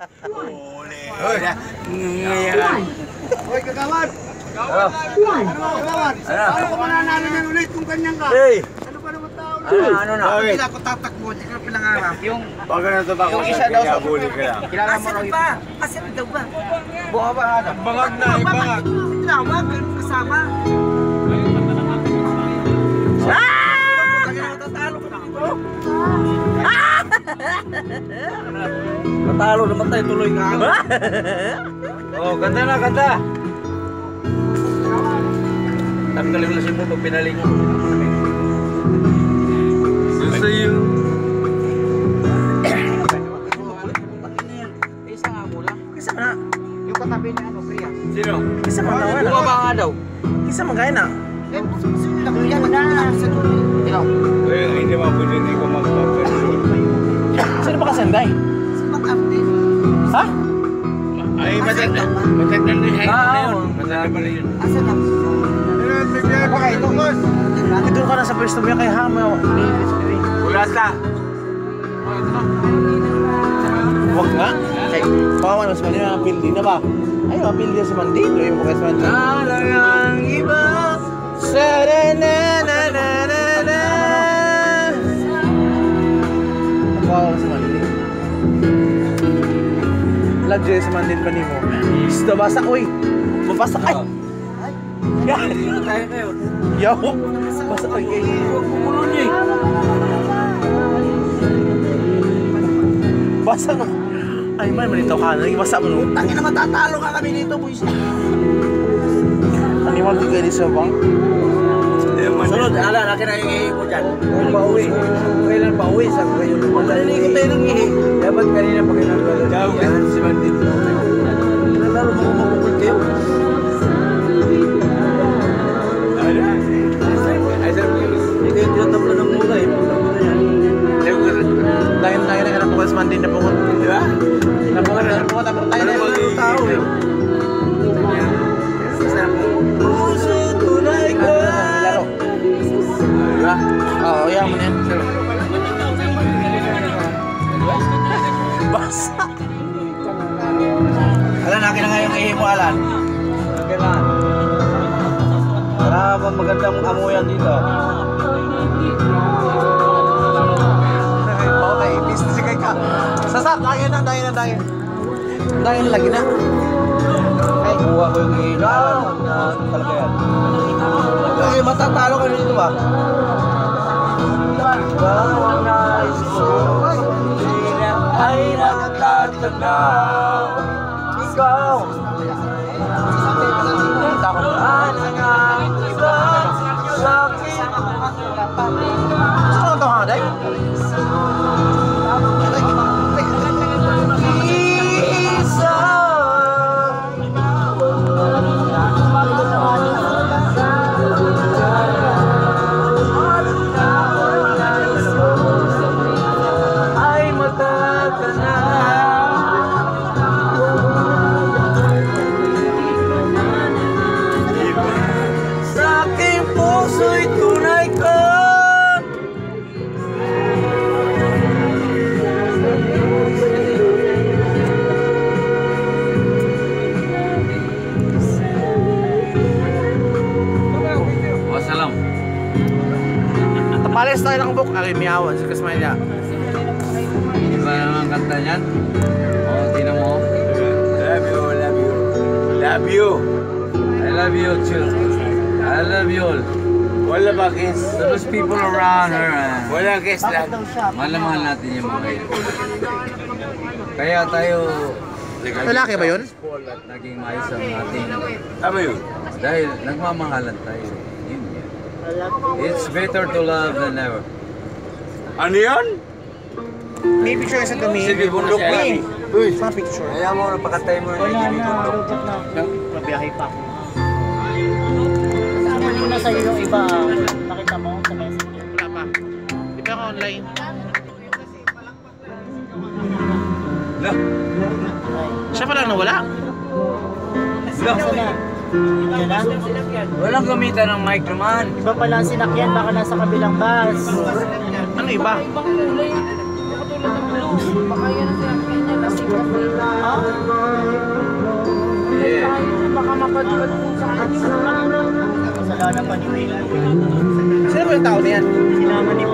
Hoy, kagawad! Kagawad! Ano ka mananalo niyan ulit kung ganyan ka? Ano pa naman tao na? Ano na? Hindi ako tatakbo, hindi ko pinangarap. Yung Baga na ito ba? Yung isa daw sa huli ka lang. kilala mo raw yung... Asan daw ba? Buka ba ano? Bangag na, ibangag. Tawag, kasama. Natalo naman tayo, tuloy ka. Oh, ganda na, ganda. Tanggalin mo na si mo pag pinalingon. Gusto yun. Isa nga mula. Kisa na. Yung katabi niya ano, Priya. Sino? Kisa man daw. Buka ba nga daw? Kisa man kaya na. Ikaw. Hindi mabuti, hindi ko magpapalito. Sino ba kasanday? Ha? Ay, matanda na yun. Matanda pala yun. Asan na? Doon ka na sa pwesto mo kay Hama. Wala sa. Huwag nga. Ay, bawa naman sa Mandi na pildi na ba? Ay, mapildi na sa Mandi. Doon yung mukha sa Mandi. Ang iba. Sa-da-na-na-na-na-na. Bawa sa Mandi. Lagyan sa Mandi pa ni mo. Basta basa, uy. Mabasa, ay. Yan. Tayo ngayon. Yaw. Basa, ay. Kumulo niya eh. Basa no. Ay, man, malitaw ka na. Basa mo no. Tangin na matatalo ka kami dito, boys. Ano yung mga sa bang? Sunod, ala, laki na yung ihi mo dyan. Kung pauwi. Kailan pauwi, sa kayo. Maliligo tayo ng ihi. Dapat kanina pa kayo naglalaro. Yan, si Mandit. Nalaro mo kumukul kayo. Hindi kayo tinatabla ng mula eh. Dahil na napunga sa Mandi na pungot. Di ba? Napunga tayo na yung tao eh. Puso tunay ko. Laro. Di ba? Oo, yan mo yan. Basa. Alan, akin na nga yung ihi mo, Alan. Akin na. Para magandang amuyan dito. Okay, business kay ka. Sasak, dahil na. Dahil lagi na. Ay, kuha ko yung ihi. Alan, talaga yan. Ay, matatalo ka dito ba? Bawang nais ko ay nakatatanaw. Ikaw takot ang iba sa akin. Saan ito ha, Day? Isa ay matatanaw. Sa aking puso'y tunay ko. Wassalam. Tapalis tayo ng book. Ay, miyawan sa Kasmaya. Hindi ba naman kanta niyan? Oo, tinan mo. Love you, love you. Love you. I love you too. I love you all. Wala ba kiss? To those people around her. Wala kiss lang. Mahal natin yung mga yun. Kaya tayo... Lalaki ba yun? Spoil at naging maayos ang ating... Tama yun. Dahil nagmamahalan tayo. Yun yan. It's better to love than ever. Ano yun? May picture sa kami. Sige, bundok Uy, lang. uy, sa picture. Kaya mo, napakatay mo na yung Mabiyahe pa ako. Sabi ko na sa'yo yung iba, nakita mo sa messenger. Wala pa. Di ba ako online? No. Siya pa lang nawala. Saan na? Yan na? Walang gamitan ng mic naman. Iba pala ang sinakyan, baka nasa kabilang bus. Ano iba? Baka yan ang sinakyan niya, kasi baka mapadpad kung saan yun. Kasalanan pa ni Will. Sino ba yung tao na yan? Sinama ni